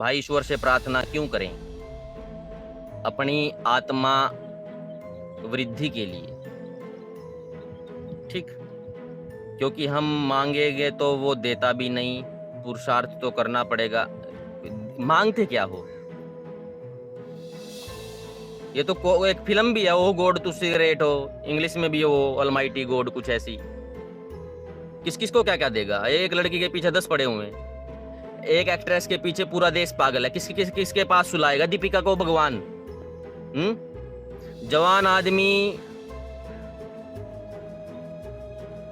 भाई ईश्वर से प्रार्थना क्यों करें? अपनी आत्मा वृद्धि के लिए, ठीक। क्योंकि हम मांगेंगे तो वो देता भी नहीं, पुरुषार्थ तो करना पड़ेगा। मांगते क्या हो? ये तो एक फिल्म भी है, वो गॉड टू सिगरेट हो, इंग्लिश में भी है वो अलमाइटी गॉड, कुछ ऐसी। किस किस को क्या क्या देगा? एक लड़की के पीछे 10 पड़े हुए हैं, एक एक्ट्रेस के पीछे पूरा देश पागल है। किसके पास सुलाएगा दीपिका को भगवान? जवान आदमी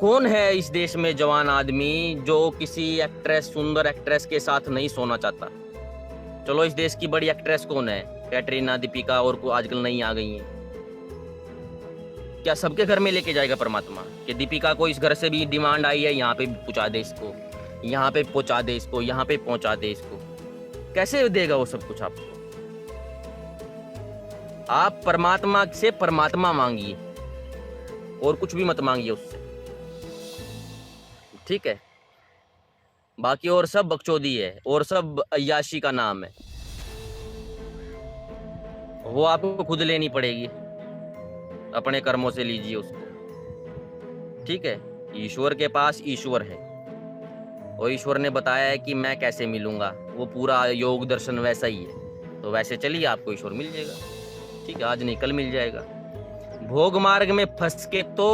कौन है इस देश में? जवान आदमी जो किसी एक्ट्रेस, सुंदर एक्ट्रेस के साथ नहीं सोना चाहता। चलो इस देश की बड़ी एक्ट्रेस कौन है? कैटरीना, दीपिका, और को आजकल नई आ गई हैं। क्या सबके घर में लेके जाएगा परमात्मा कि दीपिका को इस घर से भी डिमांड आई है, यहाँ पे पहुंचा दे इसको, यहाँ पे पहुंचा दे इसको, यहाँ पे पहुंचा दे इसको? कैसे देगा वो सब कुछ आपको? आप परमात्मा से परमात्मा मांगिए, और कुछ भी मत मांगिए उससे, ठीक है? बाकी और सब बकचोदी है, और सब अय्याशी का नाम है। वो आपको खुद लेनी पड़ेगी, अपने कर्मों से लीजिए उसको, ठीक है? ईश्वर के पास ईश्वर है, और ईश्वर ने बताया है कि मैं कैसे मिलूंगा। वो पूरा योग दर्शन वैसा ही है, तो वैसे चलिए, आपको ईश्वर मिल जाएगा, ठीक है? आज नहीं कल मिल जाएगा। भोग मार्ग में फंस के तो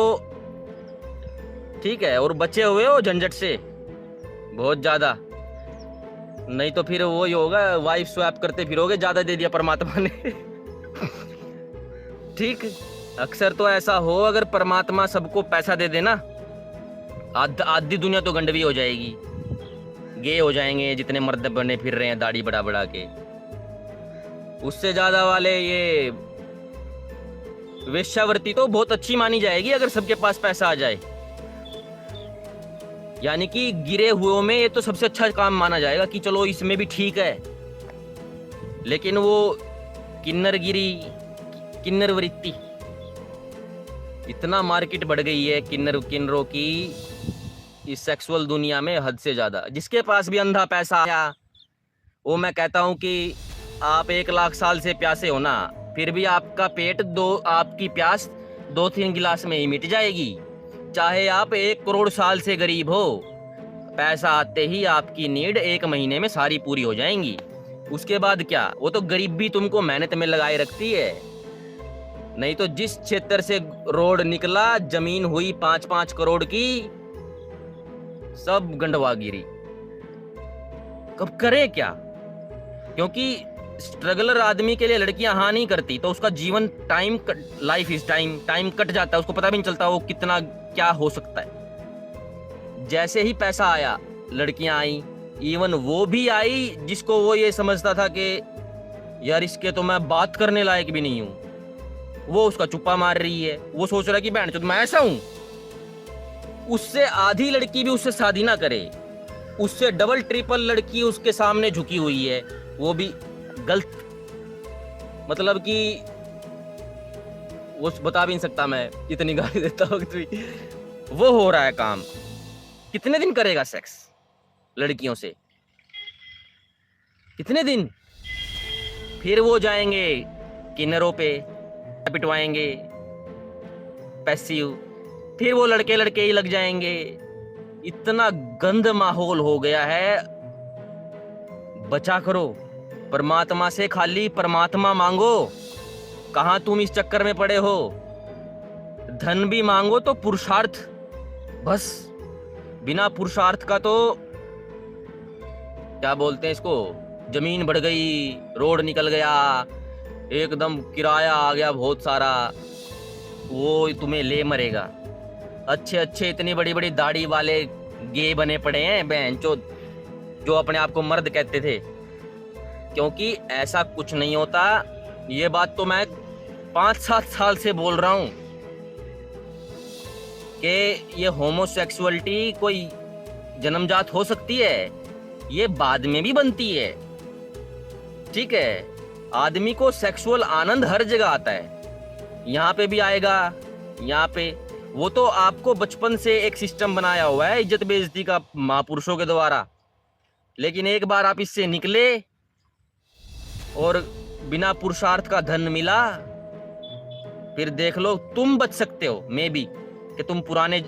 ठीक है, और बचे हुए हो झंझट से बहुत ज्यादा, नहीं तो फिर वो ही होगा, वाइफ स्वैप करते फिरोगे, ज्यादा दे दिया परमात्मा ने। ठीक, अक्सर तो ऐसा हो, अगर परमात्मा सबको पैसा दे देना, आधी दुनिया तो गंडवी हो जाएगी, गे हो जाएंगे जितने मर्द बने फिर रहे हैं दाढ़ी बढ़ा बढ़ा के। उससे ज्यादा वाले ये वेश्यावृत्ति तो बहुत अच्छी मानी जाएगी अगर सबके पास पैसा आ जाए, यानी कि गिरे हुए में ये तो सबसे अच्छा काम माना जाएगा कि चलो इसमें भी ठीक है। लेकिन वो किन्नरगिरी, किन्नर वृत्ति, इतना मार्केट बढ़ गई है किन्नरों की इस सेक्सुअल दुनिया में, हद से ज्यादा। जिसके पास भी अंधा पैसा आया, वो मैं कहता हूं कि आप 1 लाख साल से प्यासे हो ना, फिर भी आपका पेट आपकी प्यास 2-3 गिलास में ही मिट जाएगी। चाहे आप 1 करोड़ साल से गरीब हो, पैसा आते ही आपकी नीड 1 महीने में सारी पूरी हो जाएंगी। उसके बाद क्या? वो तो गरीब भी तुमको मेहनत में लगाए रखती है। नहीं तो जिस क्षेत्र से रोड निकला, जमीन हुई 5-5 करोड़ की, सब गंडवागिरी। कब करे क्या? क्योंकि स्ट्रगलर आदमी के लिए लड़कियां हाँ नहीं करती, तो उसका जीवन लाइफ इज टाइम कट जाता है, उसको पता भी नहीं चलता वो कितना क्या हो सकता है। जैसे ही पैसा आया, लड़कियां आई, इवन वो भी आई जिसको वो ये समझता था कि यार इसके तो मैं बात करने लायक भी नहीं हूं, वो उसका चुप्पा मार रही है। वो सोच रहा है कि बहन चोद मैं ऐसा हूं। उससे आधी लड़की भी उससे शादी ना करे, उससे डबल ट्रिपल लड़की उसके सामने झुकी हुई है, वो भी गलत। मतलब कि वो बता भी नहीं सकता मैं, इतनी गाली देता वक्त भी। वो हो रहा है काम। कितने दिन करेगा सेक्स लड़कियों से? कितने दिन? फिर वो जाएंगे किन्नरों पे, पिटवाएंगे, पैसिव, फिर वो लड़के ही लग जाएंगे। इतना गंद माहौल हो गया है। बचा करो, परमात्मा से खाली परमात्मा मांगो। कहां तुम इस चक्कर में पड़े हो? धन भी मांगो तो पुरुषार्थ, बस बिना पुरुषार्थ का तो क्या बोलते हैं इसको, जमीन बढ़ गई, रोड निकल गया, एकदम किराया आ गया बहुत सारा, वो तुम्हें ले मरेगा। अच्छे अच्छे इतनी बड़ी बड़ी दाढ़ी वाले गे बने पड़े हैं बहन जो अपने आप को मर्द कहते थे। क्योंकि ऐसा कुछ नहीं होता। ये बात तो मैं 5-7 साल से बोल रहा हूं कि ये होमोसेक्सुअलिटी कोई जन्मजात हो सकती है, ये बाद में भी बनती है, ठीक है? आदमी को सेक्सुअल आनंद हर जगह आता है, यहाँ पे भी आएगा, यहाँ पे। वो तो आपको बचपन से एक सिस्टम बनाया हुआ है इज्जत बेइज्जती का महापुरुषों के द्वारा। लेकिन एक बार आप इससे निकले और बिना पुरुषार्थ का धन मिला, फिर देख लो तुम बच सकते हो मे बी, कि तुम पुराने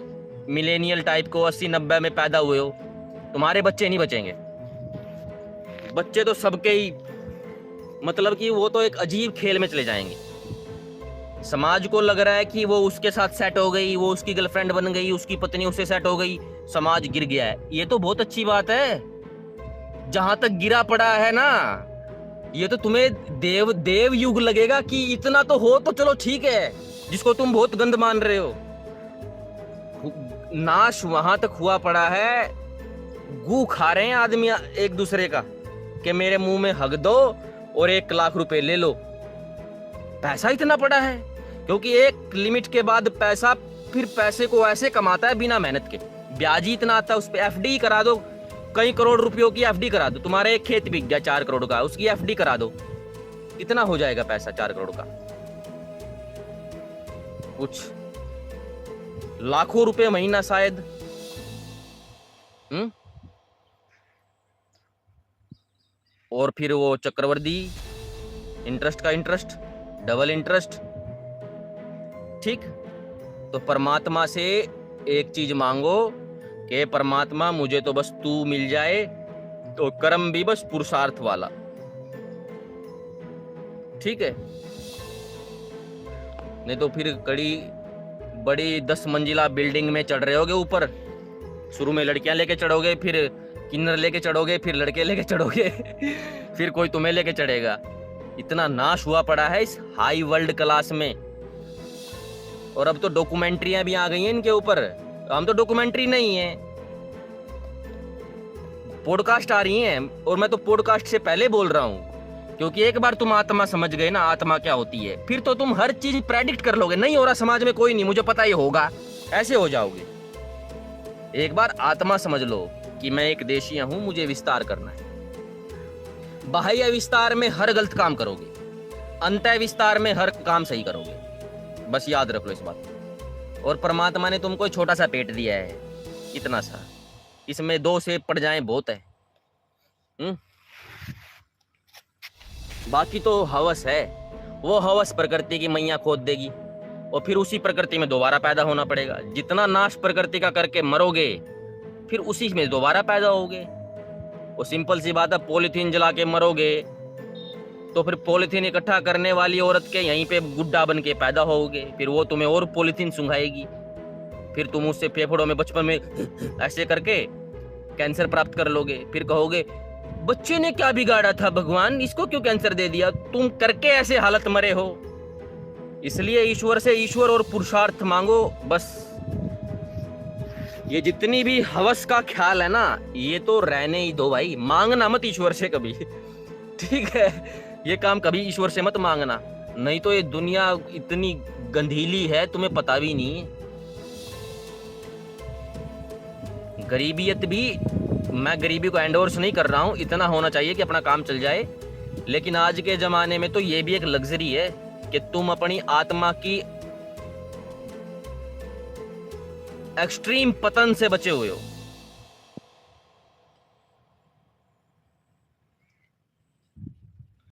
मिलेनियल टाइप को 80-90 में पैदा हुए हो, तुम्हारे बच्चे नहीं बचेंगे। बच्चे तो सबके ही, मतलब कि वो तो एक अजीब खेल में चले जाएंगे। समाज को लग रहा है कि वो उसके साथ सेट हो गई, वो उसकी गर्लफ्रेंड बन गई, उसकी पत्नी उससे सेट हो गई, समाज गिर गया है। ये तो बहुत अच्छी बात है, जहां तक गिरा पड़ा है ना, ये तो तुम्हें देव युग लगेगा कि इतना तो हो तो चलो ठीक है, जिसको तुम बहुत गंद मान रहे हो। नाश वहां तक हुआ पड़ा है, गू खा रहे हैं आदमी एक दूसरे का, कि मेरे मुंह में हग दो और 1 लाख रुपए ले लो। पैसा इतना पड़ा है, क्योंकि एक लिमिट के बाद पैसा, फिर पैसे को ऐसे कमाता है बिना मेहनत के, ब्याज ही इतना आता है उस पर। एफडी करा दो, कई करोड़ रुपयों की एफडी करा दो, तुम्हारा एक खेत बिक गया 4 करोड़ का, उसकी एफडी करा दो, कितना हो जाएगा पैसा 4 करोड़ का? कुछ लाखों रुपए महीना शायद। और फिर वो चक्रवृद्धि इंटरेस्ट का इंटरेस्ट, डबल इंटरेस्ट। ठीक, तो परमात्मा से एक चीज मांगो कि परमात्मा मुझे तो बस तू मिल जाए, तो कर्म भी बस पुरुषार्थ वाला। ठीक है, नहीं तो फिर बड़ी 10 मंजिला बिल्डिंग में चढ़ रहे होगे ऊपर, शुरू में लड़कियां लेके चढ़ोगे, फिर किन्नर लेके चढ़ोगे, फिर लड़के लेके चढ़ोगे फिर कोई तुम्हें लेके चढ़ेगा। इतना नाश हुआ पड़ा है इस हाई वर्ल्ड क्लास में। और अब तो डॉक्यूमेंट्रियां भी आ गई हैं इनके ऊपर। हम तो डॉक्यूमेंट्री नहीं है, पॉडकास्ट आ रही हैं, और मैं तो पॉडकास्ट से पहले बोल रहा हूं, क्योंकि एक बार तुम आत्मा समझ गए ना, आत्मा क्या होती है, फिर तो तुम हर चीज प्रेडिक्ट कर लोगे। नहीं हो रहा समाज में, कोई नहीं, मुझे पता ही होगा, ऐसे हो जाओगे। एक बार आत्मा समझ लो कि मैं एक देशी हूं, मुझे विस्तार करना है। बाह्य विस्तार में हर गलत काम करोगे, अंतः विस्तार में हर काम सही करोगे, बस याद रख लो इस बात को। और परमात्मा ने तुमको छोटा सा पेट दिया है, इतना सा, इसमें 2 सेब पड़ जाएं बहुत है। बाकी तो हवस है, वो हवस प्रकृति की मैया खोद देगी, और फिर उसी प्रकृति में दोबारा पैदा होना पड़ेगा। जितना नाश प्रकृति का करके मरोगे, फिर उसी में दोबारा पैदा होगे। वो सिंपल सी बात है, पॉलीथीन जला के मरोगे तो फिर पॉलीथीन इकट्ठा करने वाली औरत के यहीं पे गुड्डा बन के पैदा होगे, फिर वो तुम्हें और पॉलीथीन सुंघाएगी, फिर तुम उससे फेफड़ों में बचपन में ऐसे करके कैंसर प्राप्त कर लोगे। फिर कहोगे बच्चे ने क्या बिगाड़ा था भगवान, इसको क्यों कैंसर दे दिया, तुम करके ऐसे हालत मरे हो। इसलिए ईश्वर से ईश्वर और पुरुषार्थ मांगो बस। ये जितनी भी हवस का ख्याल है ना, ये तो रहने ही दो भाई, मांगना मत ईश्वर से कभी ठीक है, ये काम कभी ईश्वर से मत मांगना, नहीं तो ये दुनिया इतनी गंधीली है, तुम्हें पता भी नहीं है। गरीबियत भी, मैं गरीबी को एंडोर्स नहीं कर रहा हूं, इतना होना चाहिए कि अपना काम चल जाए, लेकिन आज के जमाने में तो ये भी एक लग्जरी है कि तुम अपनी आत्मा की एक्सट्रीम पतन से बचे हुए हो।